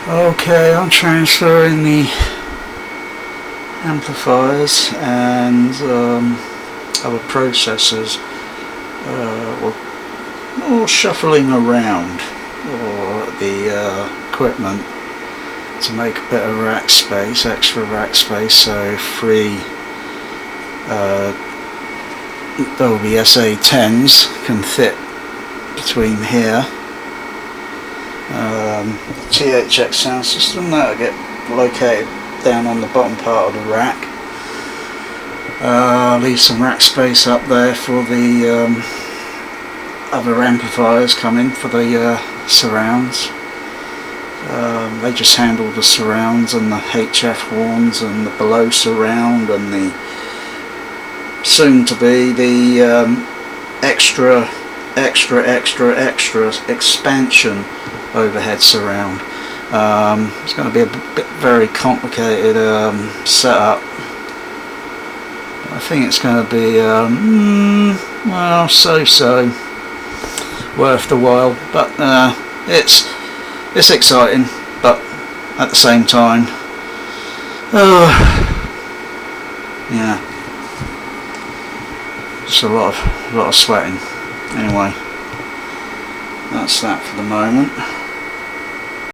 Okay, I'm transferring the amplifiers and other processors, or shuffling around the equipment to make a bit of rack space, extra rack space, so free Dolby SA10s can fit between here. THX sound system that'll get located down on the bottom part of the rack. Leave some rack space up there for the other amplifiers coming for the surrounds. They just handle the surrounds and the HF horns and the below surround and the soon to be the extra expansion overhead surround. It's going to be a very complicated setup. I think it's going to be well, so worth the while, but it's exciting, but at the same time, yeah, just a lot of sweating. Anyway, that's that for the moment.